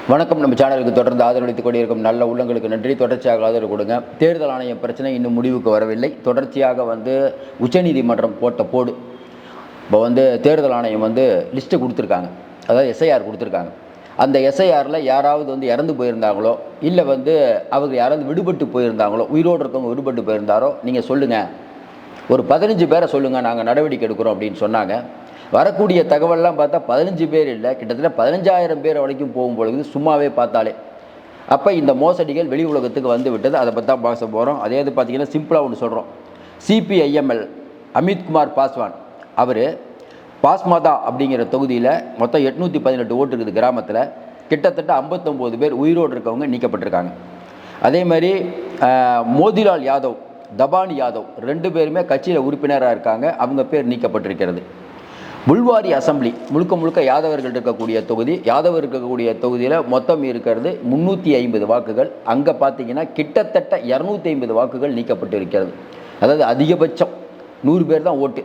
வணக்கம். நம்ம சேனலுக்கு தொடர்ந்து ஆதரவளித்துக் கொண்டிருக்கும் நல்ல உள்ளங்களுக்கு நன்றி. தொடர்ச்சியாக ஆதரவு கொடுங்க. தேர்தல் ஆணைய பிரச்சனை இன்னும் முடிவுக்கு வரவில்லை. தொடர்ச்சியாக உச்சநீதிமன்றம் போட்ட போடு. இப்போ தேர்தல் ஆணையம் லிஸ்ட்டு கொடுத்துருக்காங்க, அதாவது எஸ்ஐஆர் கொடுத்துருக்காங்க. அந்த எஸ்ஐஆரில் யாராவது இறந்து போயிருந்தாங்களோ, இல்லை அவங்க யாராவது விடுபட்டு போயிருந்தாங்களோ, உயிரோடு இருக்கவங்க விடுபட்டு போயிருந்தாரோ நீங்கள் சொல்லுங்கள், ஒரு 15 பேரை சொல்லுங்கள், நாங்கள் நடவடிக்கை எடுக்கிறோம் அப்படின்னு சொன்னாங்க. வரக்கூடிய தகவல்லாம் பார்த்தா 15 பேர் இல்லை, கிட்டத்தட்ட 15,000 பேர் வரைக்கும் போகும்பொழுது சும்மாவே பார்த்தாலே. அப்போ இந்த மோசடிகள் வெளி உலகத்துக்கு விட்டது. அதை பற்றி தான் பேச போகிறோம். அதே பார்த்திங்கன்னா சிம்பிளாக ஒன்று சொல்கிறோம். சிபிஐஎம்எல் அமித்குமார் பாஸ்வான் அவர் பாஸ்மாதா அப்படிங்கிற தொகுதியில் மொத்தம் 818 ஓட்டு இருக்குது. கிராமத்தில் கிட்டத்தட்ட 59 பேர் உயிரோடு இருக்கவங்க நீக்கப்பட்டிருக்காங்க. அதே மாதிரி மோதிலால் யாதவ், தபானி யாதவ் 2 பேருமே கட்சியில் உறுப்பினராக இருக்காங்க, அவங்க பேர் நீக்கப்பட்டிருக்கிறது. புல்வாரி அசம்பிளி முழுக்க யாதவர்கள் இருக்கக்கூடிய தொகுதி. யாதவர் இருக்கக்கூடிய தொகுதியில் மொத்தம் இருக்கிறது 350 வாக்குகள். அங்கே பார்த்தீங்கன்னா கிட்டத்தட்ட 250 வாக்குகள் நீக்கப்பட்டு இருக்கிறது. அதாவது அதிகபட்சம் 100 பேர் தான் ஓட்டு.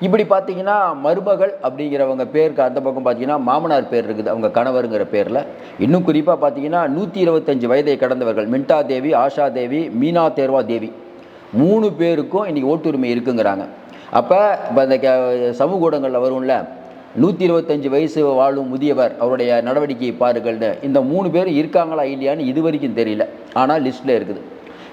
இப்படி பார்த்தீங்கன்னா மருமகள் அப்படிங்கிறவங்க பேருக்கு அந்த பக்கம் பார்த்தீங்கன்னா மாமனார் பேர் இருக்குது, அவங்க கணவருங்கிற பேரில். இன்னும் குறிப்பாக பார்த்தீங்கன்னா 125 வயதை கடந்தவர்கள் மின்டா தேவி, ஆஷா தேவி, மீனா தேர்வா தேவி 3 பேருக்கும் இன்றைக்கி ஓட்டுரிமை இருக்குங்கிறாங்க. அப்போ இந்த சமூக ஊடகங்களில் வரும்ல, 125 வயசு வாழும் முதியவர் அவருடைய நடவடிக்கையை பாருங்கள்னு, இந்த 3 பேர் இருக்காங்களா இல்லையான்னு இது வரைக்கும் தெரியல, ஆனால் லிஸ்ட்டில் இருக்குது.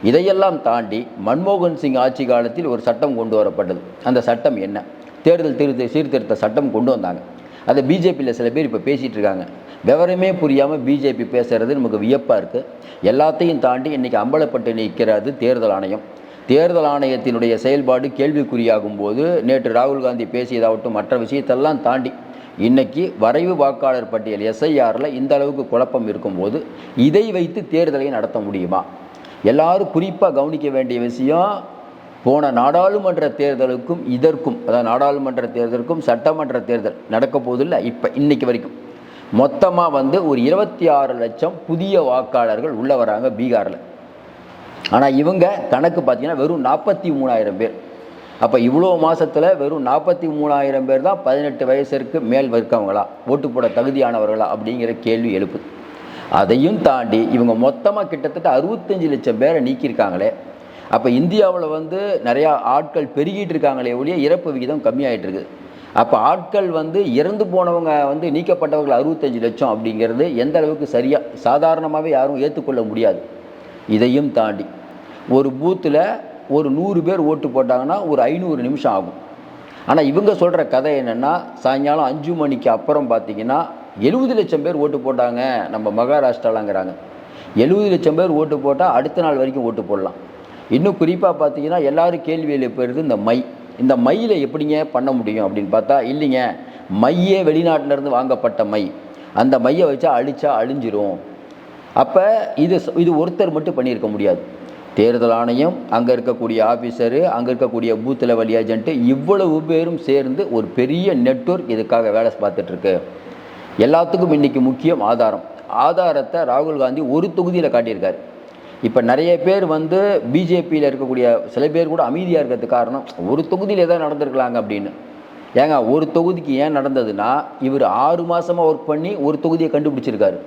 இதையெல்லாம் தாண்டி மன்மோகன் சிங் ஆட்சி காலத்தில் ஒரு சட்டம் கொண்டு வரப்பட்டது. அந்த சட்டம் என்ன? தேர்தல் சீர்திருத்த சட்டம் கொண்டு வந்தாங்க. அதை பிஜேபியில் சில பேர் இப்போ பேசிகிட்டு இருக்காங்க. விவரமே புரியாமல் பிஜேபி பேசுகிறது நமக்கு வியப்பாக இருக்குது. எல்லாத்தையும் தாண்டி இன்றைக்கி அம்பலப்பட்டு நிற்கிறது தேர்தல் ஆணையம். தேர்தல் ஆணையத்தினுடைய செயல்பாடு கேள்விக்குறியாகும் போது நேற்று ராகுல் காந்தி பேசியதாகட்டும், மற்ற விஷயத்தெல்லாம் தாண்டி இன்றைக்கி வரைவு வாக்காளர் பட்டியல் எஸ்ஐஆரில் இந்த அளவுக்கு குழப்பம் இருக்கும்போது இதை வைத்து தேர்தலை நடத்த முடியுமா? எல்லாரும் குறிப்பாக கவனிக்க வேண்டிய விஷயம், போன நாடாளுமன்ற தேர்தலுக்கும் இதற்கும், அதாவது நாடாளுமன்ற தேர்தலுக்கும் சட்டமன்ற தேர்தல் நடக்க போதில்லை. இப்போ இன்றைக்கி வரைக்கும் மொத்தமாக ஒரு 26 லட்சம் புதிய வாக்காளர்கள் உள்ள வராங்க பீகாரில். ஆனால் இவங்க கணக்கு பார்த்தீங்கன்னா வெறும் 43,000 பேர். அப்போ இவ்வளோ மாதத்தில் வெறும் 43,000 பேர் தான் 18 வயசிற்கு மேல் இருக்கவங்களா, ஓட்டு போட தகுதியானவர்களா அப்படிங்கிற கேள்வி எழுப்புது. அதையும் தாண்டி இவங்க மொத்தமாக கிட்டத்தட்ட 65 லட்சம் பேரை நீக்கியிருக்காங்களே. அப்போ இந்தியாவில் நிறையா ஆட்கள் பெருகிட்டு இருக்காங்களே ஒழிய இறப்பு விகிதம் கம்மியாகிட்டு இருக்குது. அப்போ ஆட்கள் இறந்து போனவங்க நீக்கப்பட்டவர்கள் 65 லட்சம் அப்படிங்கிறது எந்த அளவுக்கு சரியாக சாதாரணமாகவே யாரும் ஏற்றுக்கொள்ள முடியாது. இதையும் தாண்டி ஒரு பூத்தில் ஒரு 100 பேர் ஓட்டு போட்டாங்கன்னா ஒரு 500 நிமிஷம் ஆகும். ஆனால் இவங்க சொல்கிற கதை என்னென்னா, சாயங்காலம் 5 மணிக்கு அப்புறம் பார்த்தீங்கன்னா 70 லட்சம் பேர் ஓட்டு போட்டாங்க நம்ம மகாராஷ்டிராலாங்கிறாங்க. 70 லட்சம் பேர் ஓட்டு போட்டால் அடுத்த நாள் வரைக்கும் ஓட்டு போடலாம். இன்னும் குறிப்பாக பார்த்தீங்கன்னா எல்லாரும் கேள்வி எழுப்புறது இந்த மையில் எப்படிங்க பண்ண முடியும் அப்படின்னு பார்த்தா, இல்லைங்க, மையே வெளிநாட்டிலேருந்து வாங்கப்பட்ட மை, அந்த மையை வச்சா அழிஞ்சிரும். அப்போ இது ஒருத்தர் மட்டும் பண்ணியிருக்க முடியாது. தேர்தல் ஆணையம், அங்கே இருக்கக்கூடிய ஆஃபீஸரு, அங்கே இருக்கக்கூடிய பூத் லெவல் ஏஜென்ட்டு, இவ்வளவு பேரும் சேர்ந்து ஒரு பெரிய நெட்வொர்க் இதுக்காக வேலை பார்த்துட்ருக்கு. எல்லாத்துக்கும் இன்றைக்கி முக்கியம் ஆதாரத்தை ராகுல் காந்தி ஒரு தொகுதியில் காட்டியிருக்காரு. இப்போ நிறைய பேர் பிஜேபியில் இருக்கக்கூடிய சில பேர் கூட அமைதியாக இருக்கிறதுக்கு காரணம், ஒரு தொகுதியில் எதாவது நடந்திருக்கலாங்க அப்படின்னு. ஏங்க, ஒரு தொகுதிக்கு ஏன் நடந்ததுன்னா, இவர் 6 மாதமாக ஒர்க் பண்ணி ஒரு தொகுதியை கண்டுபிடிச்சிருக்காரு.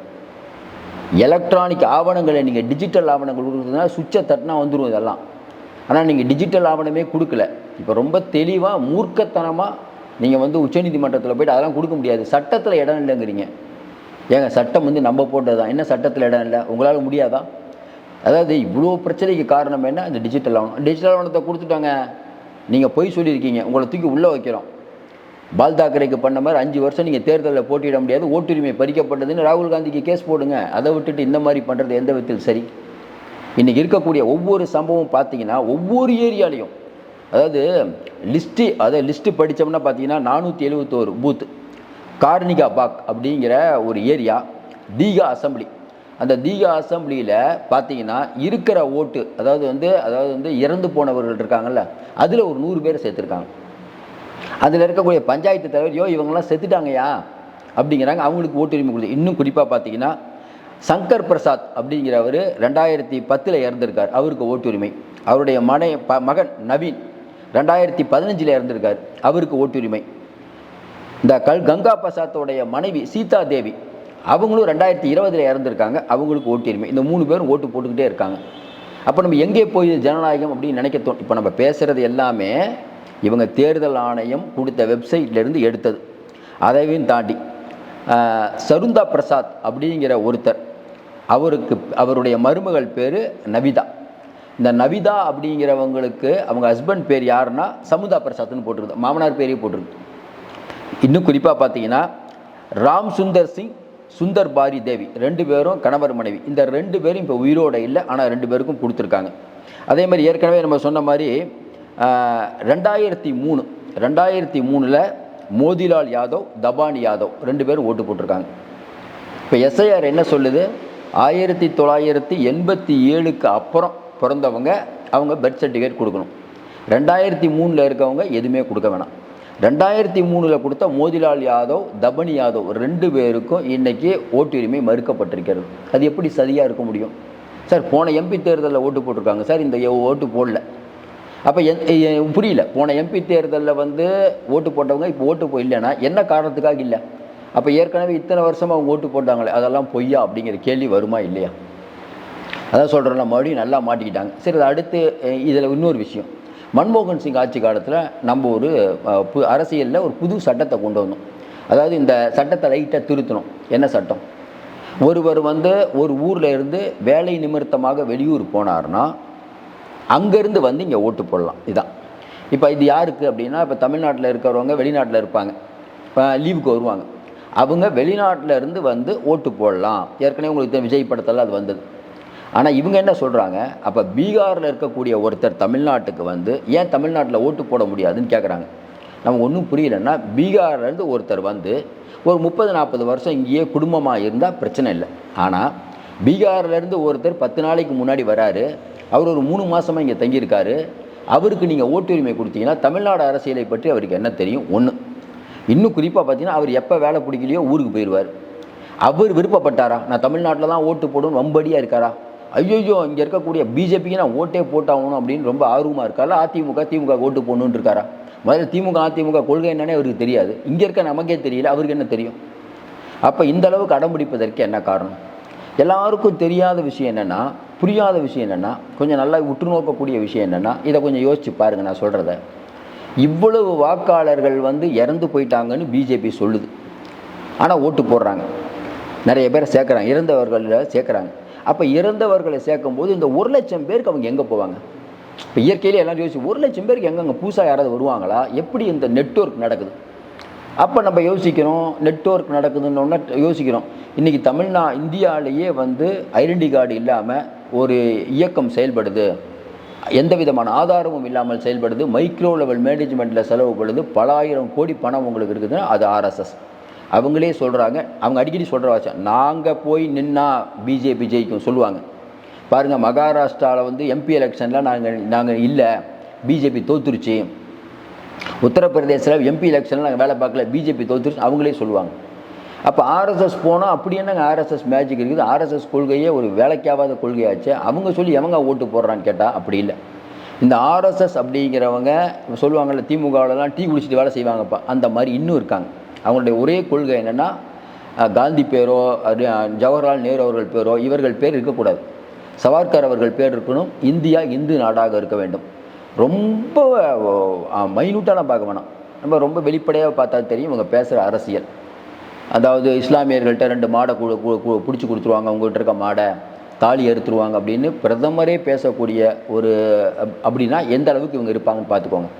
எலக்ட்ரானிக் ஆவணங்களை நீங்கள் டிஜிட்டல் ஆவணங்கள் கொடுக்குறதுனா சுவிட்சை தட்டினா வந்துடும் இதெல்லாம். ஆனால் நீங்கள் டிஜிட்டல் ஆவணமே கொடுக்கல. இப்போ ரொம்ப தெளிவாக மூர்க்கத்தனமாக நீங்கள் உச்சநீதிமன்றத்தில் போய்ட்டு அதெல்லாம் கொடுக்க முடியாது, சட்டத்தில் இடம் இல்லைங்கிறீங்க. ஏங்க, சட்டம் நம்ம போட்டது தான், என்ன சட்டத்தில் இடம் இல்லை? உங்களால் முடியாதா? அதாவது இவ்வளோ பிரச்சனைக்கு காரணம் என்ன? இந்த டிஜிட்டல் ஆவணத்தை கொடுத்துட்டாங்க, நீங்கள் பொய் சொல்லியிருக்கீங்க, உங்களை தூக்கி உள்ளே வைக்கிறோம். பால் தாக்கரேக்கு பண்ண மாதிரி 5 வருஷம் நீங்கள் தேர்தலில் போட்டியிட முடியாது, ஓட்டுரிமை பறிக்கப்பட்டதுன்னு ராகுல் காந்திக்கு கேஸ் போடுங்க. அதை விட்டுட்டு இந்த மாதிரி பண்ணுறது எந்த விதத்தில் சரி? இன்றைக்கி இருக்கக்கூடிய ஒவ்வொரு சம்பவம் பார்த்தீங்கன்னா ஒவ்வொரு ஏரியாலையும், அதாவது லிஸ்ட்டு படித்தோம்னா பார்த்தீங்கன்னா 471 பூத்து, கார்னிகா பாக் அப்படிங்கிற ஒரு ஏரியா, தீகா அசம்பிளி. அந்த தீகா அசம்பிளியில் பார்த்தீங்கன்னா இருக்கிற ஓட்டு, அதாவது இறந்து போனவர்கள் இருக்காங்கல்ல, அதில் ஒரு 100 பேர் சேர்த்துருக்காங்க. அதில் இருக்கக்கூடிய பஞ்சாயத்து தலைவர், இவங்கெல்லாம் செத்துட்டாங்கயா அப்படிங்கிறாங்க, அவங்களுக்கு ஓட்டுரிமை கொடுத்து. இன்னும் குறிப்பாக பார்த்தீங்கன்னா சங்கர் பிரசாத் அப்படிங்கிறவர் 2010 இறந்துருக்கார், அவருக்கு ஓட்டுரிமை. அவருடைய மகன் நவீன் 2015 இறந்துருக்கார், அவருக்கு ஓட்டுரிமை. இந்த கங்கா பிரசாத்தோடைய மனைவி சீதா தேவி, அவங்களும் 2020 இறந்துருக்காங்க, அவங்களுக்கு ஓட்டுரிமை. இந்த 3 பேரும் ஓட்டு போட்டுக்கிட்டே இருக்காங்க. அப்போ நம்ம எங்கே போய் ஜனநாயகம் அப்படின்னு நினைக்க இப்போ நம்ம பேசுகிறது எல்லாமே இவங்க தேர்தல் ஆணையம் கொடுத்த வெப்சைட்லேருந்து எடுத்தது. அதையும் தாண்டி சருந்தா பிரசாத் அப்படிங்கிற ஒருத்தர், அவருடைய மருமகள் பேர் நவிதா. இந்த நவிதா அப்படிங்கிறவங்களுக்கு அவங்க ஹஸ்பண்ட் பேர் யாருன்னா சமுதா பிரசாத்னு போட்டிருக்கு, மாமனார் பேரையும் போட்டிருக்கு. இன்னும் குறிப்பாக பார்த்தீங்கன்னா ராம் சுந்தர் சிங், சுந்தர் பாரி தேவி 2 பேரும் கணவர் மனைவி. இந்த 2 பேரும் இப்போ உயிரோடு இல்லை, ஆனால் 2 பேருக்கும் கொடுத்துருக்காங்க. அதே மாதிரி ஏற்கனவே நம்ம சொன்ன மாதிரி 2003 மோதிலால் யாதவ், தபானி யாதவ் 2 பேரும் ஓட்டு போட்டிருக்காங்க. இப்போ எஸ்ஐஆர் என்ன சொல்லுது, 1987க்கு அப்புறம் பிறந்தவங்க அவங்க பர்த் சர்டிஃபிகேட் கொடுக்கணும். 2003 இருக்கவங்க எதுவுமே கொடுக்க வேணாம். 2003 கொடுத்த மோதிலால் யாதவ், தபனி யாதவ் 2 பேருக்கும் இன்றைக்கி ஓட்டுரிமை மறுக்கப்பட்டிருக்கிறது. அது எப்படி சரியாக இருக்க முடியும் சார்? போன எம்பி தேர்தலில் ஓட்டு போட்டிருக்காங்க சார், இந்த ஓட்டு போடல. அப்போ புரியல, போன எம்பி தேர்தலில் ஓட்டு போட்டவங்க இப்போ ஓட்டு இல்லைன்னா என்ன காரணத்துக்காக இல்லை? அப்போ ஏற்கனவே இத்தனை வருஷமாக அவங்க ஓட்டு போட்டாங்களே, அதெல்லாம் பொய்யா அப்படிங்கிற கேள்வி வருமா இல்லையா? அதான் சொல்கிறேன்ல, மறுபடியும் நல்லா மாட்டிக்கிட்டாங்க. சரி, அடுத்து இதில் இன்னொரு விஷயம், மன்மோகன் சிங் ஆட்சி காலத்தில் நம்ம ஒரு அரசியலில் ஒரு புது சட்டத்தை கொண்டு வந்தோம். அதாவது இந்த சட்டத்தை லைட்டாக திருத்தணும். என்ன சட்டம்? ஒருவர் ஒரு ஊரில் இருந்து வேலை நிமித்தமாக வெளியூர் போனார்னா அங்கேருந்து இங்கே ஓட்டு போடலாம். இதான் இப்போ இது யாருக்கு அப்படின்னா, இப்போ தமிழ்நாட்டில் இருக்கிறவங்க வெளிநாட்டில் இருப்பாங்க, லீவுக்கு வருவாங்க, அவங்க வெளிநாட்டில் இருந்து ஓட்டு போடலாம். ஏற்கனவே உங்களுக்கு விஜய் படத்தில் அது வந்தது. ஆனால் இவங்க என்ன சொல்கிறாங்க, அப்போ பீகாரில் இருக்கக்கூடிய ஒருத்தர் தமிழ்நாட்டுக்கு ஏன் தமிழ்நாட்டில் ஓட்டு போட முடியாதுன்னு கேட்குறாங்க. நமக்கு ஒன்றும் புரியலன்னா, பீகார்லேருந்து ஒருத்தர் ஒரு 30-40 வருஷம் இங்கேயே குடும்பமாக இருந்தால் பிரச்சனை இல்லை. ஆனால் பீகார்லேருந்து ஒருத்தர் 10 நாளைக்கு முன்னாடி வராரு, அவர் ஒரு 3 மாதமாக இங்கே தங்கியிருக்காரு, அவருக்கு நீங்கள் ஓட்டுரிமை கொடுத்தீங்கன்னா தமிழ்நாடு அரசியலை பற்றி அவருக்கு என்ன தெரியும்? ஒன்று. இன்னும் குறிப்பாக பார்த்தீங்கன்னா, அவர் எப்போ வேலை பிடிக்கலையோ ஊருக்கு போயிடுவார். அவர் விருப்பப்பட்டாரா நான் தமிழ்நாட்டில் தான் ஓட்டு போடணும்னு வம்படியாக இருக்காரா? ஐயோ இங்கே இருக்கக்கூடிய பிஜேபிக்கு நான் ஓட்டே போட்டாகணும் அப்படின்னு ரொம்ப ஆர்வமாக இருக்காரா? திமுக ஓட்டு போடணுன்னு இருக்காரா? முதல்ல அதிமுக கொள்கை என்னன்னே அவருக்கு தெரியாது. இங்கே இருக்க நமக்கே தெரியல, அவருக்கு என்ன தெரியும்? அப்போ இந்த அளவுக்கு அடம்பிடிப்பதற்கு என்ன காரணம்? எல்லாருக்கும் தெரியாத விஷயம் என்னென்னா, புரியாத விஷயம் என்னென்னா, கொஞ்சம் நல்லா உற்று நோக்கக்கூடிய விஷயம் என்னென்னா, இதை கொஞ்சம் யோசிச்சு பாருங்கள். நான் சொல்கிறத, இவ்வளவு வாக்காளர்கள் இறந்து போயிட்டாங்கன்னு பிஜேபி சொல்லுது, ஆனால் ஓட்டு போடுறாங்க, நிறைய பேரை சேர்க்குறாங்க, இறந்தவர்களில் சேர்க்குறாங்க. அப்போ இறந்தவர்களை சேர்க்கும்போது இந்த 1 லட்சம் பேருக்கு அவங்க எங்கே போவாங்க? இப்போ இயற்கையிலே எல்லாம் யோசிச்சு 1 லட்சம் பேருக்கு எங்கெங்கே புதுசாக யாராவது வருவாங்களா? எப்படி இந்த நெட்வொர்க் நடக்குது? அப்போ நம்ம யோசிக்கிறோம், நெட்வொர்க் நடக்குதுன்னு யோசிக்கிறோம். இன்றைக்கி இந்தியாவிலேயே ஐடென்டி கார்டு இல்லாமல் ஒரு இயக்கம் செயல்படுது, எந்த விதமான ஆதாரமும் இல்லாமல் செயல்படுது, மைக்ரோ லெவல் மேனேஜ்மெண்ட்டில் செலவுப்படுது, பல ஆயிரம் கோடி பணம் உங்களுக்கு இருக்குதுன்னா அது ஆர்எஸ்எஸ். அவங்களே சொல்கிறாங்க, அவங்க அடிக்கடி சொல்கிற வாச்சம், நாங்கள் போய் நின்னா பிஜேபி ஜெயிக்கும் சொல்லுவாங்க. பாருங்கள், மகாராஷ்டிராவில் எம்பி எலெக்ஷனில் நாங்கள் இல்லை, பிஜேபி தோத்துருச்சு. உத்தரப்பிரதேசில் எம்பி எலெக்ஷனில் நாங்கள் வேலை பார்க்கல, பிஜேபி தோத்துருச்சு அவங்களே சொல்லுவாங்க. அப்போ ஆர்எஸ்எஸ் போனால் அப்படி என்னங்க ஆர்எஸ்எஸ் மேஜிக் இருக்குது? ஆர்எஸ்எஸ் கொள்கையே ஒரு வேலைக்காகாத கொள்கையாச்சு, அவங்க சொல்லி எவங்க ஓட்டு போடுறான்னு கேட்டால் அப்படி இல்லை. இந்த ஆர்எஸ்எஸ் அப்படிங்கிறவங்க சொல்லுவாங்கள்ல, திமுகவிலலாம் டீ குடிச்சிட்டு வேலை செய்வாங்கப்பா, அந்த மாதிரி இன்னும் இருக்காங்க. அவங்களுடைய ஒரே கொள்கை என்னென்னா, காந்தி பேரோ ஜவஹர்லால் நேரு அவர்கள் பேரோ இவர்கள் பேர் இருக்கக்கூடாது, சவார்கர் அவர்கள் பேர் இருக்கணும், இந்தியா இந்து நாடாக இருக்க வேண்டும். ரொம்ப மைனூட்டாலாம் பார்க்க வேணாம், நம்ம ரொம்ப வெளிப்படையாக பார்த்தா தெரியும் இவங்க பேசுகிற அரசியல். அதாவது இஸ்லாமியர்கள்ட்ட 2 மாடை பிடிச்சி கொடுத்துருவாங்க, அவங்ககிட்ட இருக்க மாடை தாலி அறுத்துருவாங்க அப்படின்னு பிரதமரே பேசக்கூடிய ஒரு அப்படின்னா எந்த அளவுக்கு இவங்க இருப்பாங்கன்னு பார்த்துக்கோங்க.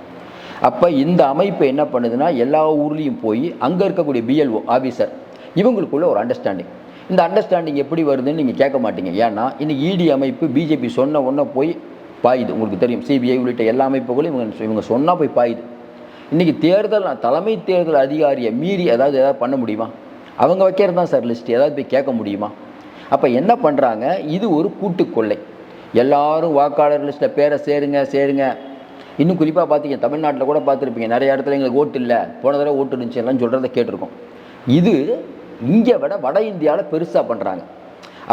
அப்போ இந்த அமைப்பு என்ன பண்ணுதுன்னா, எல்லா ஊர்லேயும் போய் அங்கே இருக்கக்கூடிய பிஎல்ஓ ஆஃபீஸர் இவங்களுக்குள்ள ஒரு அண்டர்ஸ்டாண்டிங். இந்த அண்டர்ஸ்டாண்டிங் எப்படி வருதுன்னு நீங்கள் கேட்க மாட்டீங்க. ஏன்னா இன்னைக்கு இடி அமைப்பு பிஜேபி சொன்ன ஒன்றை போய் பாயுது. உங்களுக்கு தெரியும், சிபிஐ உள்ளிட்ட எல்லா அமைப்புகளும் இவங்க சொன்னால் போய் பாயுது. இன்றைக்கி தலைமை தேர்தல் அதிகாரியை மீறி ஏதாவது பண்ண முடியுமா? அவங்க வைக்கிறது தான் சார் லிஸ்ட், ஏதாவது போய் கேட்க முடியுமா? அப்போ என்ன பண்ணுறாங்க, இது ஒரு கூட்டு கொள்ளை. எல்லாரும் வாக்காளர் லிஸ்ட்டில் பேரை சேருங்க. இன்னும் குறிப்பாக பார்த்தீங்க, தமிழ்நாட்டில் கூட பார்த்துருப்பீங்க, நிறைய இடத்துல எங்களுக்கு ஓட்டு இல்லை, போன தடவை ஓட்டு இருந்துச்சு எல்லாம் சொல்கிறத கேட்டிருக்கோம். இது இங்கே விட வட இந்தியாவில் பெருசாக பண்ணுறாங்க.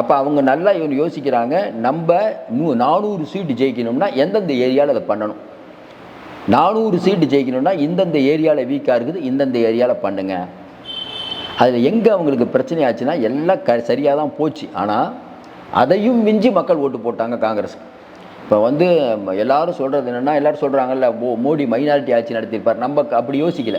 அப்போ அவங்க நல்லா இவங்க யோசிக்கிறாங்க, நம்ம 400 சீட்டு ஜெயிக்கணும்னா எந்தெந்த ஏரியாவில் அதை பண்ணணும், 400 சீட்டு ஜெயிக்கணும்னா இந்தந்த ஏரியாவில் வீக்காக இருக்குது, இந்தந்த ஏரியாவில் பண்ணுங்க. அதில் எங்கே அவங்களுக்கு பிரச்சனை ஆச்சுன்னா எல்லாம் சரியாக தான் போச்சு. ஆனால் அதையும் மிஞ்சி மக்கள் ஓட்டு போட்டாங்க காங்கிரஸுக்கு. இப்போ வந்து எல்லாரும் சொல்கிறது என்னென்னா, எல்லோரும் சொல்கிறாங்கல்ல மோடி மைனாரிட்டி ஆட்சி நடத்தியிருப்பார். நம்ம அப்படி யோசிக்கல.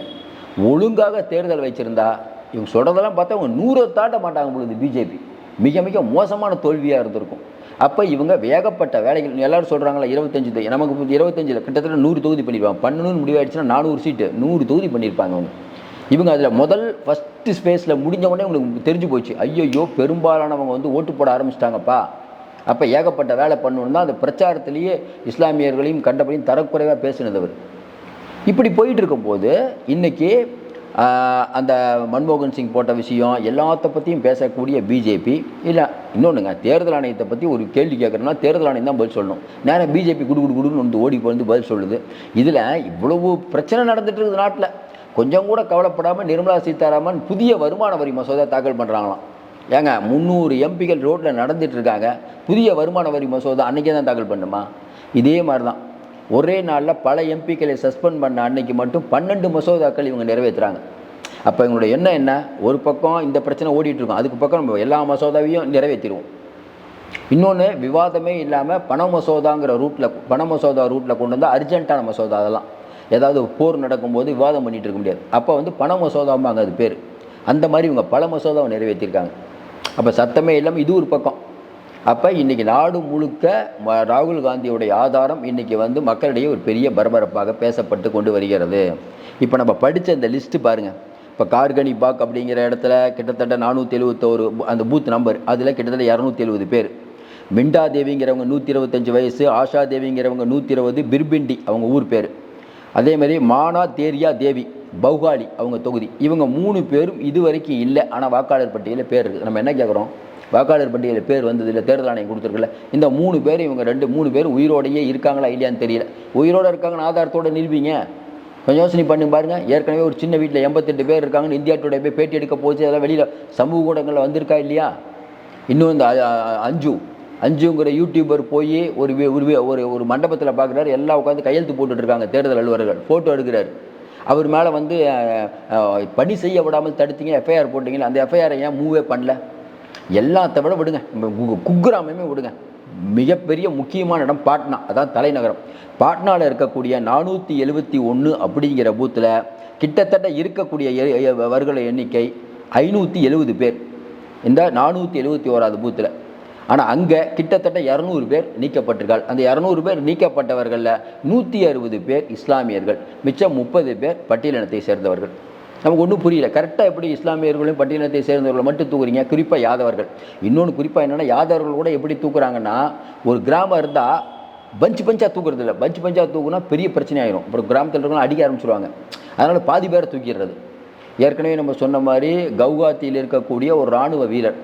ஒழுங்காக தேர்தல் வச்சுருந்தா இவங்க சொல்கிறதெல்லாம் பார்த்தா அவங்க 100 தாண்ட மாட்டாங்க பொழுது பிஜேபி மிக மிக மோசமான தோல்வியாக இருந்திருக்கும். அப்போ இவங்க வேகப்பட்ட வேலைகள் எல்லோரும் சொல்கிறாங்களா 25 நமக்கு 25 கிட்டத்தட்ட 100 தொகுதி பண்ணியிருப்பாங்க. பண்ணணும்னு முடிவாயிடுச்சுன்னா 400 சீட்டு 100 தொகுதி பண்ணியிருப்பாங்க இவங்க அதில் ஃபஸ்ட்டு ஸ்பேஸில் முடிஞ்ச உடனே உங்களுக்கு தெரிஞ்சு போச்சு, ஐயோ பெரும்பாலானவங்க வந்து ஓட்டு போட ஆரம்பிச்சிட்டாங்கப்பா. அப்போ ஏகப்பட்ட வேலை பண்ணணுன்னா அந்த பிரச்சாரத்திலேயே இஸ்லாமியர்களையும் கண்டபடியும் தரக்குறைவாக பேசினதவர். இப்படி போயிட்டு இருக்கும்போது இன்றைக்கி அந்த மன்மோகன் சிங் போட்ட விஷயம் எல்லாத்த பற்றியும் பேசக்கூடிய பிஜேபி இல்லை இன்னொன்றுங்க, தேர்தல் ஆணையத்தை பற்றி ஒரு கேள்வி கேட்குறோன்னா தேர்தல் ஆணையம் தான் பதில் சொல்லணும். நேரம் பிஜேபி குடுன்னு வந்து ஓடி வந்து பதில் சொல்லுது. இதில் இவ்வளவு பிரச்சனை நடந்துட்டு இருக்குது நாட்டில். கொஞ்சம் கூட கவலைப்படாமல் நிர்மலா சீதாராமன் புதிய வருமான வரி மசோதா தாக்கல் பண்ணுறாங்களாம். ஏங்க 300 எம்பிகள் ரோட்டில் நடந்துட்டு இருக்காங்க. புதிய வருமான வரி மசோதா அன்றைக்கே தான் தாக்கல் பண்ணுமா? இதே மாதிரி தான் ஒரே நாளில் பல எம்பிக்களை சஸ்பெண்ட் பண்ண அன்னைக்கு மட்டும் 12 மசோதாக்கள் இவங்க நிறைவேற்றுறாங்க. அப்போ இவங்களோட எண்ணம் என்ன? ஒரு பக்கம் இந்த பிரச்சனை ஓடிட்டுருக்கோம், அதுக்கு பக்கம் நம்ம எல்லா மசோதாவையும் நிறைவேற்றிடுவோம். இன்னொன்று விவாதமே இல்லாமல் பண மசோதா ரூட்டில் கொண்டு வந்தால் அர்ஜென்ட்டான மசோதா. அதெல்லாம் ஏதாவது போர் நடக்கும்போது விவாதம் பண்ணிகிட்டு இருக்க முடியாது. அப்போ வந்து பண மசோதாம்பாங்க அது பேர். அந்த மாதிரி இவங்க பல மசோதாவை நிறைவேற்றியிருக்காங்க. அப்போ சத்தமே இல்லாமல் இது ஒரு பக்கம். அப்போ இன்றைக்கி நாடு முழுக்க ராகுல் காந்தியுடைய ஆதாரம் இன்றைக்கி வந்து மக்களிடையே ஒரு பெரிய பரபரப்பாக பேசப்பட்டு கொண்டு வருகிறது. இப்போ நம்ம படித்த இந்த லிஸ்ட்டு பாருங்கள். இப்போ கார்கனி பாக் அப்படிங்கிற இடத்துல கிட்டத்தட்ட 471 அந்த பூத் நம்பர், அதில் கிட்டத்தட்ட 270 பேர். மிண்டா தேவிங்கிறவங்க 125 வயசு, ஆஷா தேவிங்கிறவங்க 120, பிர்பிண்டி அவங்க ஊர் பேர். அதேமாதிரி மானா தேரியா தேவி பௌகாலி அவங்க தொகுதி. இவங்க 3 பேரும் இது வரைக்கும் இல்லை, ஆனால் வாக்காளர் பட்டியலில் பேர் இருக்குது. நம்ம என்ன கேட்குறோம்? வாக்காளர் பட்டியலில் பேர் வந்தது இல்லை, தேர்தல் ஆணையம் கொடுத்துருக்குல்ல. இந்த 3 பேரும் இவங்க 3 பேரும் உயிரோடையே இருக்காங்களா இல்லையான்னு தெரியல. உயிரோடு இருக்காங்கன்னு ஆதாரத்தோடு நிரூபிங்க. கொஞ்சம் யோசனை பண்ணி பாருங்கள். ஏற்கனவே ஒரு சின்ன வீட்டில் 88 பேர் இருக்காங்கன்னு இந்தியா டுடே போய் பேட்டி எடுக்க போச்சு. அதெல்லாம் வெளியில் சமூக ஊடகங்களில் வந்திருக்கா இல்லையா? இன்னும் இந்த அஞ்சுங்கிற யூடியூபர் போய் ஒரு மண்டபத்தில் பார்க்குறாரு, எல்லாம் உட்காந்து கையெழுத்து போட்டுட்ருக்காங்க தேர்தல் அலுவலர்கள், ஃபோட்டோ எடுக்கிறார். அவர் மேலே வந்து பணி செய்ய விடாமல் தடுத்தீங்க, எஃப்ஐஆர் போட்டிங்களா, அந்த எஃப்ஐஆரை ஏன் மூவே பண்ணல? எல்லாத்த விட விடுங்க, குக்கிராமமே விடுங்க. மிகப்பெரிய முக்கியமான இடம் பாட்னா, அதான் தலைநகரம். பாட்னாவில் இருக்கக்கூடிய 471 அப்படிங்கிற பூத்தில் கிட்டத்தட்ட இருக்கக்கூடிய எண்ணிக்கை 570 பேர் இந்த 471வது பூத்தில். ஆனால் அங்கே கிட்டத்தட்ட 200 பேர் நீக்கப்பட்டிருக்காள். அந்த 200 பேர் நீக்கப்பட்டவர்களில் 160 பேர் இஸ்லாமியர்கள், மிச்சம் 30 பேர் பட்டியலினத்தை சேர்ந்தவர்கள். நமக்கு ஒன்றும் புரியல, கரெக்டாக எப்படி இஸ்லாமியர்களையும் பட்டியலினத்தை சேர்ந்தவர்களை மட்டும் தூக்குறீங்க? குறிப்பாக யாதவர்கள். இன்னொன்று குறிப்பாக என்னென்னா, யாதவர்கள் கூட எப்படி தூக்குறாங்கன்னா, ஒரு கிராமம் இருந்தால் பஞ்சாக தூக்குறது இல்லை. பஞ்சாக தூக்குனா பெரிய பிரச்சனை ஆயிரும். அப்புறம் கிராமத்தில் இருக்கலாம் அடிக்க ஆரம்பிச்சிடுவாங்க. அதனால் பாதி பேரை தூக்கிடுறது. ஏற்கனவே நம்ம சொன்ன மாதிரி கவுஹாத்தியில் இருக்கக்கூடிய ஒரு இராணுவ வீரர்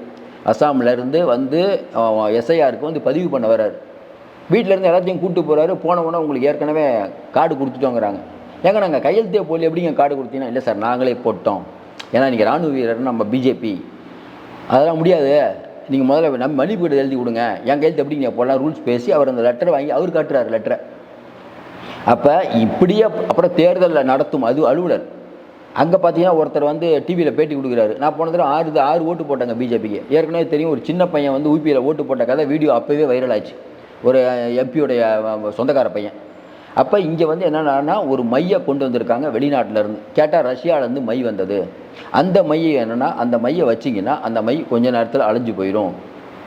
அசாமிலேருந்து வந்து எஸ்ஐஆருக்கு வந்து பதிவு பண்ண வர்றாரு. வீட்டிலேருந்து எல்லாத்தையும் கூப்பிட்டு போகிறாரு. போனவொன்னே உங்களுக்கு ஏற்கனவே கார்டு கொடுத்துட்டோங்கிறாங்க. ஏங்க நாங்கள் கையெழுத்தே போல் எப்படிங்க கார்டு கொடுத்தீங்கன்னா, இல்லை சார் நாங்களே போட்டோம், ஏன்னா நீங்கள் இராணுவ வீரர், நம்ம பிஜேபி, அதெல்லாம் முடியாது, நீங்கள் முதல்ல நம்ம மன்னிப்பு கடிதம் எழுதி கொடுங்க, என் கையெழுத்து எப்படி நீங்கள் போடலாம் ரூல்ஸ் பேசி அவர் அந்த லெட்டரை வாங்கி அவர் காட்டுறாரு லெட்டரை. அப்போ இப்படியே அப்புறம் தேர்தலில் நடத்தும் அது அலுவலர். அங்கே பார்த்தீங்கன்னா ஒருத்தர் வந்து டிவியில் பேட்டி கொடுக்குறாரு. நான் போன தடவை 6 ஓட்டு போட்டாங்க பிஜேபிக்கு. ஏற்கனவே தெரியும், ஒரு சின்ன பையன் வந்து யூபியில் ஓட்டு போட்ட கதை வீடியோ அப்போவே வைரல் ஆச்சு, ஒரு எம்பியோடைய சொந்தக்கார பையன். அப்போ இங்கே வந்து என்னென்னா ஒரு மையை கொண்டு வந்திருக்காங்க வெளிநாட்டிலேருந்து. கேட்டால் ரஷ்யாவிலேருந்து மை வந்தது. அந்த மையை என்னென்னா, அந்த மையை வச்சிங்கன்னா அந்த மை கொஞ்ச நேரத்தில் அழிஞ்சு போயிடும்.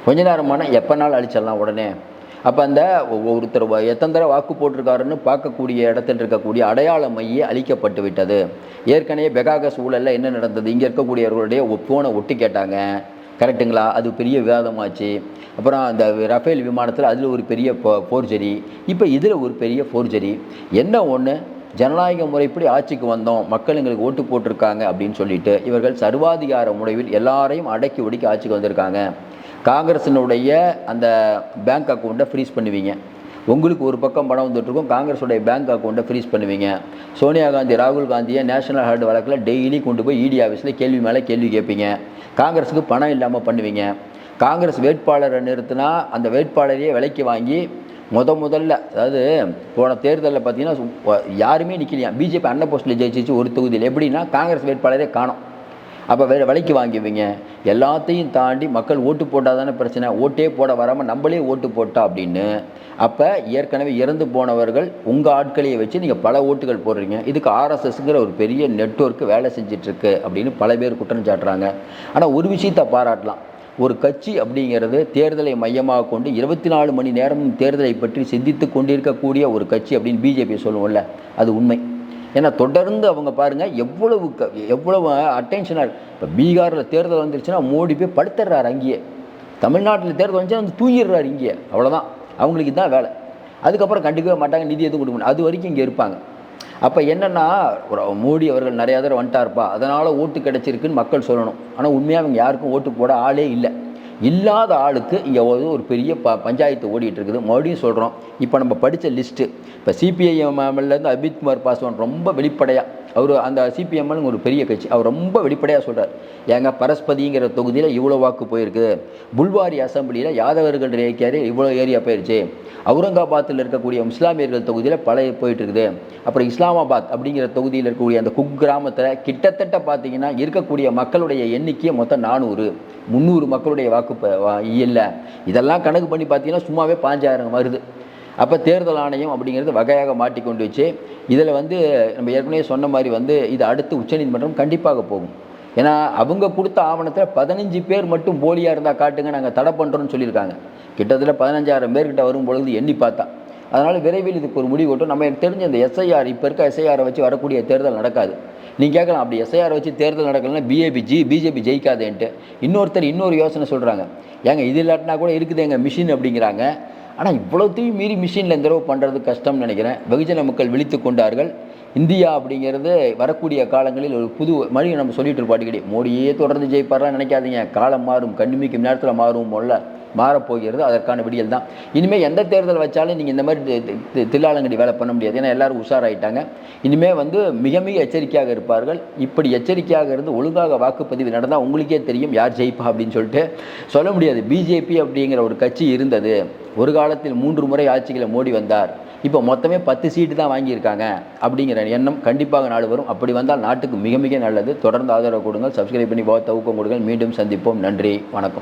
கொஞ்ச நேரமான எப்போனாலும் அழிச்சிடலாம் உடனே. அப்போ அந்த ஒருத்தர் எத்தனை தடவை வாக்கு போட்டிருக்காருன்னு பார்க்கக்கூடிய இடத்துல இருக்கக்கூடிய அடையாள மையே அழிக்கப்பட்டு விட்டது. ஏற்கனவே பெகாகஸ் ஊழலில் என்ன நடந்தது, இங்கே இருக்கக்கூடியவர்களுடைய ஃபோனை ஒட்டி கேட்டாங்க, கரெக்டுங்களா? அது பெரிய விவாதமாச்சு. அப்புறம் அந்த ரஃபேல் விமானத்தில் அதில் ஒரு பெரிய ஃபோர்ஜரி, இப்போ இதில் ஒரு பெரிய ஃபோர்ஜரி. என்ன ஒன்று, ஜனநாயக முறைப்படி ஆட்சிக்கு வந்தோம், மக்கள் எங்களுக்கு ஓட்டு போட்டிருக்காங்க அப்படின்னு சொல்லிட்டு இவர்கள் சர்வாதிகார முறையில் எல்லாரையும் அடக்கி ஒடுக்கி ஆட்சிக்கு வந்திருக்காங்க. காங்கிரஸினுடைய அந்த பேங்க் அக்கௌண்ட்டை ஃப்ரீஸ் பண்ணுவீங்க. உங்களுக்கு ஒரு பக்கம் பணம் வந்துட்டுருக்கும், காங்கிரஸுடைய பேங்க் அக்கௌண்ட்டை ஃப்ரீஸ் பண்ணுவீங்க. சோனியா காந்தி ராகுல் காந்தியை நேஷனல் ஹெரால்டு வழக்கில் டெய்லி கொண்டு போய் இடி ஆஃபீஸில் கேள்வி மேலே கேள்வி கேட்பீங்க. காங்கிரஸுக்கு பணம் இல்லாமல் பண்ணுவீங்க. காங்கிரஸ் வேட்பாளரை நிறுத்தினா அந்த வேட்பாளரையே விலைக்கு வாங்கி முதல்ல, அதாவது போன தேர்தலில் பார்த்தீங்கன்னா யாருமே நிற்கலையா. பிஜேபி அன்ன போஸ்ட்டில் ஜெயிச்சிச்சு ஒரு தொகுதியில். எப்படின்னா காங்கிரஸ் வேட்பாளரே காணும். அப்போ வேறு விலைக்கு வாங்கிவிங்க. எல்லாத்தையும் தாண்டி மக்கள் ஓட்டு போட்டால் தானே பிரச்சனை, ஓட்டே போட வராமல் நம்மளே ஓட்டு போட்டா அப்படின்னு. அப்போ ஏற்கனவே இறந்து போனவர்கள் உங்கள் ஆட்களையே வச்சு நீங்கள் பல ஓட்டுகள் போடுறீங்க. இதுக்கு ஆர்எஸ்எஸ்ங்கிற ஒரு பெரிய நெட்வொர்க்கு வேலை செஞ்சிட்ருக்கு அப்படின்னு பல பேர் குற்றம் சாட்டுறாங்க. ஆனால் ஒரு விஷயத்தை பாராட்டலாம், ஒரு கட்சி அப்படிங்கிறது தேர்தலை மையமாக கொண்டு 24 மணி நேரமும் தேர்தலை பற்றி சிந்தித்து கொண்டிருக்கக்கூடிய ஒரு கட்சி அப்படின்னு பிஜேபி சொல்லுவோம்ல, அது உண்மை. ஏன்னா தொடர்ந்து அவங்க பாருங்கள் எவ்வளவு அட்டென்ஷனாக இருக்குது. இப்போ பீகாரில் தேர்தல் வந்துருச்சுன்னா மோடி போய் படுத்துடுறாரு அங்கேயே, தமிழ்நாட்டில் தேர்தல் வந்துச்சுன்னா வந்து தூங்கிடுறாரு இங்கேயே, அவ்வளோதான் அவங்களுக்கு இதுதான் வேலை. அதுக்கப்புறம் கண்டுக்கவே மாட்டாங்க, நிதி எதுவும் கொடுக்க மாட்டாங்க, அது வரைக்கும் இங்கே இருப்பாங்க. அப்போ என்னென்னா மோடி அவர்கள் நிறையா தடவை வந்துட்டார்ப்பா அதனால் ஓட்டு கிடச்சிருக்குன்னு மக்கள் சொல்லணும். ஆனால் உண்மையாக அவங்க யாருக்கும் ஓட்டு போட ஆளே இல்லை. இல்லாத ஆளுக்கு இங்கே ஒரு பெரிய பஞ்சாயத்து ஓடிட்டு இருக்குது. மறுபடியும் சொல்கிறோம், இப்போ நம்ம படித்த லிஸ்ட்டு, இப்போ சிபிஐஎம்லேருந்து அபித்குமார் பாஸ்வான் ரொம்ப வெளிப்படையாக, அவர் அந்த சிபிஎம்னு ஒரு பெரிய கட்சி, அவர் ரொம்ப வெளிப்படையாக சொல்கிறார், ஏங்க பரஸ்பதிங்கிற தொகுதியில் இவ்வளோ வாக்கு போயிருக்கு, புல்வாரி அசம்பிளியில் யாதவர்கள் ரேக்கியாரு இவ்வளோ ஏரியா போயிடுச்சு, அவுரங்காபாத்தில் இருக்கக்கூடிய இஸ்லாமியர்கள் தொகுதியில் பல போயிட்டு இருக்குது, அப்புறம் இஸ்லாமாபாத் அப்படிங்கிற தொகுதியில் இருக்கக்கூடிய அந்த குக் கிராமத்தில் கிட்டத்தட்ட பார்த்தீங்கன்னா இருக்கக்கூடிய மக்களுடைய எண்ணிக்கையை மொத்தம் 400-300 மக்களுடைய வாக்கு இல்லை. இதெல்லாம் கணக்கு பண்ணி பார்த்தீங்கன்னா சும்மாவே 5000 வருது. அப்போ தேர்தல் ஆணையம் அப்படிங்கிறது வகையாக மாட்டிக்கொண்டு வச்சு இதில் வந்து நம்ம ஏற்கனவே சொன்ன மாதிரி இது அடுத்து உச்சநீதிமன்றம் கண்டிப்பாக போகும். ஏன்னா அவங்க கொடுத்த ஆவணத்தில் 15 பேர் மட்டும் போலியாக இருந்தால் காட்டுங்க, நாங்கள் தடை பண்ணுறோன்னு சொல்லியிருக்காங்க. கிட்டத்தட்ட 15,000 பேர்கிட்ட வரும்பொழுது எண்ணி பார்த்தா. அதனால் விரைவில் இதுக்கு ஒரு முடிவு கொட்டும். நம்ம தெரிஞ்ச இந்த எஸ்ஐஆர், இப்போ இருக்க எஸ்ஐஆரை வச்சு வரக்கூடிய தேர்தல் நடக்காது. நீங்கள் கேட்கலாம், அப்படி எஸ்ஐஆர் வச்சு தேர்தல் நடக்கலன்னா பிஜேபி ஜெயிக்காதேன்ட்டு. இன்னொருத்தர் இன்னொரு யோசனை சொல்கிறாங்க, ஏங்க இது இல்லாட்டினா கூட இருக்குது எங்கள் மிஷின் அப்படிங்கிறாங்க. ஆனால் இவ்வளோத்தையும் மீறி மிஷினில் இந்த தடவை பண்ணுறது கஷ்டம்னு நினைக்கிறேன். வெகுஜன மக்கள் விழித்து கொண்டார்கள். இந்தியா அப்படிங்கிறது வரக்கூடிய காலங்களில் ஒரு புது மொழி நம்ம சொல்லிட்டு இருப்போம் அடிக்கடி, மோடியே தொடர்ந்து ஜெயிப்பாரெலாம் நினைக்காதீங்க, காலம் மாறும், கண்ணுமிக்கும் நேரத்தில் மாறும் போல மாறப்போகிறது. அதற்கான விடியல் தான். இனிமேல் எந்த தேர்தல் வச்சாலும் நீங்கள் இந்த மாதிரி தில்லாலங்கடி வேலை பண்ண முடியாது. ஏன்னா எல்லோரும் உஷாராயிட்டாங்க. இனிமேல் மிக மிக எச்சரிக்கையாக இருப்பார்கள். இப்படி எச்சரிக்கையாக இருந்து ஒழுங்காக வாக்குப்பதிவு நடந்தால் உங்களுக்கே தெரியும் யார் ஜெயிப்பா அப்படின்னு சொல்லிட்டு சொல்ல முடியாது. பிஜேபி அப்படிங்கிற ஒரு கட்சி இருந்தது, ஒரு காலத்தில் 3 முறை ஆட்சிகளை மோடி வந்தார், இப்போ மொத்தமே 10 சீட்டு தான் வாங்கியிருக்காங்க அப்படிங்கிற எண்ணம் கண்டிப்பாக நாடு வரும். அப்படி வந்தால் நாட்டுக்கு மிக மிக நல்லது. தொடர்ந்து ஆதரவு கொடுங்கள், சப்ஸ்கிரைப் பண்ணி ஊக்கம் கொடுங்கள். மீண்டும் சந்திப்போம். நன்றி, வணக்கம்.